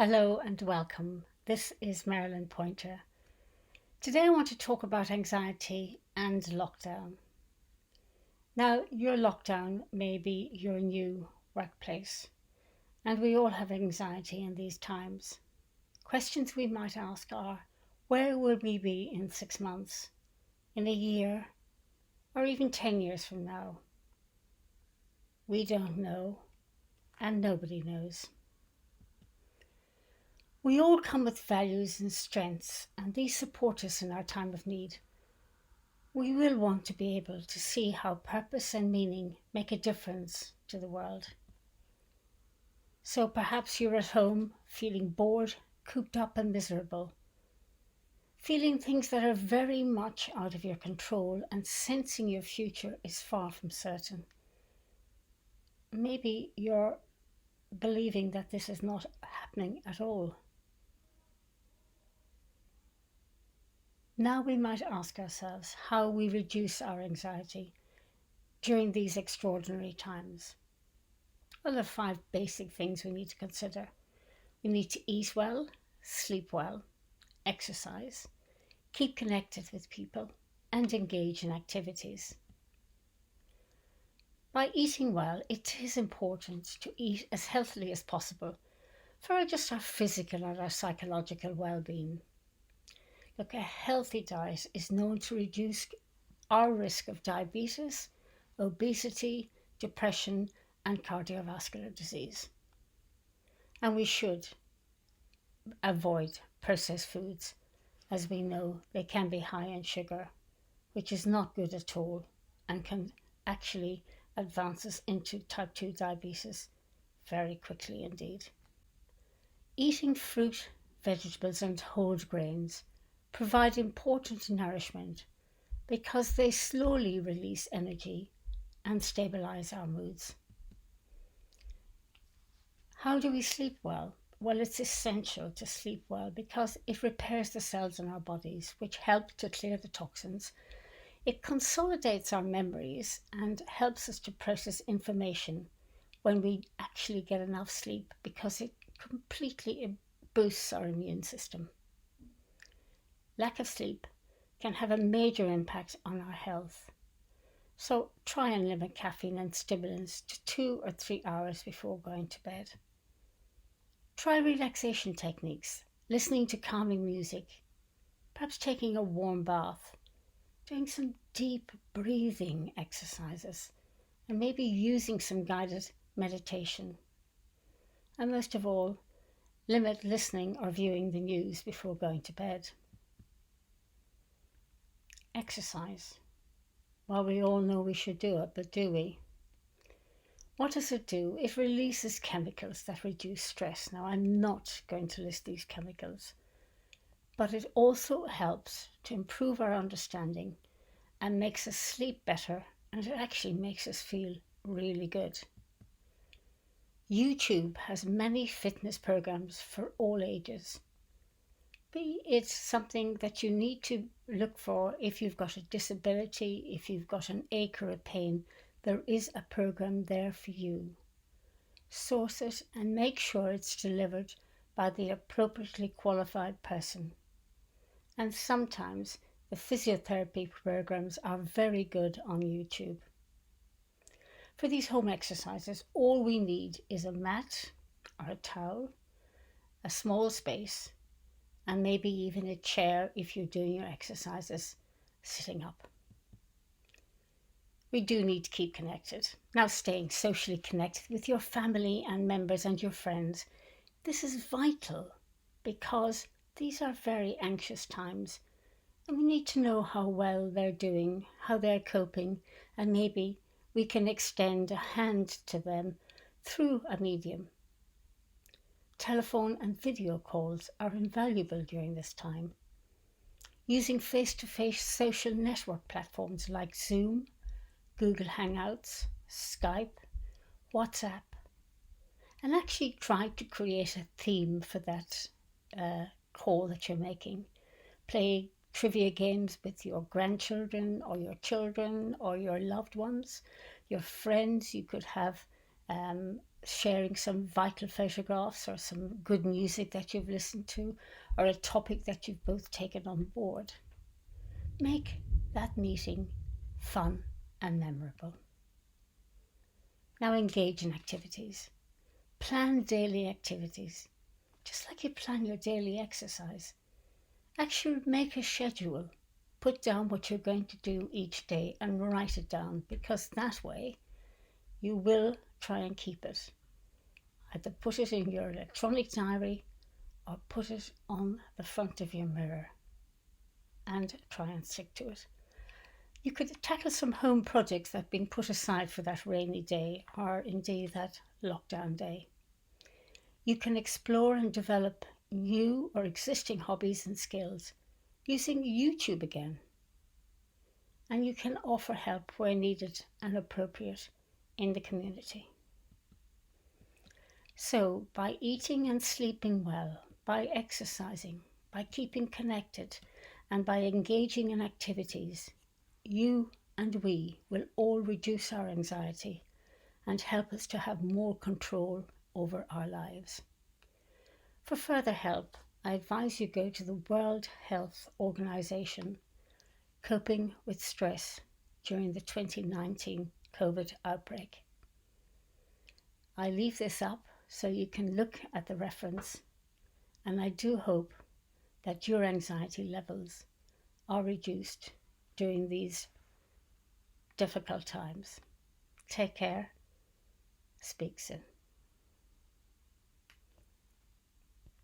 Hello and welcome. This is Marilyn Pointer. Today I want to talk about anxiety and lockdown. Now, your lockdown may be your new workplace, and we all have anxiety in these times. Questions we might ask are, where will we be in 6 months, in a year, or even 10 years from now? We don't know, and nobody knows. We all come with values and strengths, and these support us in our time of need. We will want to be able to see how purpose and meaning make a difference to the world. So perhaps you're at home feeling bored, cooped up, and miserable, feeling things that are very much out of your control and sensing your future is far from certain. Maybe you're believing that this is not happening at all. Now we might ask ourselves how we reduce our anxiety during these extraordinary times. Well, there are 5 basic things we need to consider. We need to eat well, sleep well, exercise, keep connected with people, and engage in activities. By eating well, it is important to eat as healthily as possible for just our physical and our psychological well-being. Look, a healthy diet is known to reduce our risk of diabetes, obesity, depression, and cardiovascular disease. And we should avoid processed foods, as we know they can be high in sugar, which is not good at all and can actually advance us into type 2 diabetes very quickly indeed. Eating fruit, vegetables, and whole grains provide important nourishment because they slowly release energy and stabilize our moods. How do we sleep well? Well, it's essential to sleep well because it repairs the cells in our bodies, which help to clear the toxins. It consolidates our memories and helps us to process information when we actually get enough sleep because it completely boosts our immune system. Lack of sleep can have a major impact on our health. So try and limit caffeine and stimulants to 2 or 3 hours before going to bed. Try relaxation techniques, listening to calming music, perhaps taking a warm bath, doing some deep breathing exercises, and maybe using some guided meditation. And most of all, limit listening or viewing the news before going to bed. Exercise. Well, we all know we should do it, but do we? What does it do? It releases chemicals that reduce stress. Now, I'm not going to list these chemicals, but it also helps to improve our understanding and makes us sleep better, and it actually makes us feel really good. YouTube has many fitness programs for all ages. Be it something that you need to look for if you've got a disability, if you've got an ache or a pain, there is a program there for you. Source it and make sure it's delivered by the appropriately qualified person. And sometimes the physiotherapy programs are very good on YouTube. For these home exercises, all we need is a mat or a towel, a small space, and maybe even a chair if you're doing your exercises sitting up. We do need to keep connected. Now, staying socially connected with your family and members and your friends, this is vital because these are very anxious times and we need to know how well they're doing, how they're coping, and maybe we can extend a hand to them through a medium. Telephone and video calls are invaluable during this time. Using face-to-face social network platforms like Zoom, Google Hangouts, Skype, WhatsApp, and actually try to create a theme for that call that you're making. Play trivia games with your grandchildren or your children or your loved ones, your friends. You could have sharing some vital photographs or some good music that you've listened to or a topic that you've both taken on board. Make that meeting fun and memorable. Now engage in activities. Plan daily activities, just like you plan your daily exercise. Actually, make a schedule. Put down what you're going to do each day and write it down, because that way you will try and keep it. Either put it in your electronic diary or put it on the front of your mirror and try and stick to it. You could tackle some home projects that have been put aside for that rainy day or indeed that lockdown day. You can explore and develop new or existing hobbies and skills using YouTube again. And you can offer help where needed and appropriate in the community. So, by eating and sleeping well, by exercising, by keeping connected, and by engaging in activities, you and we will all reduce our anxiety and help us to have more control over our lives. For further help, I advise you go to the World Health Organization Coping with Stress during the 2019 COVID outbreak. I leave this up so you can look at the reference, and I do hope that your anxiety levels are reduced during these difficult times. Take care. Speak soon.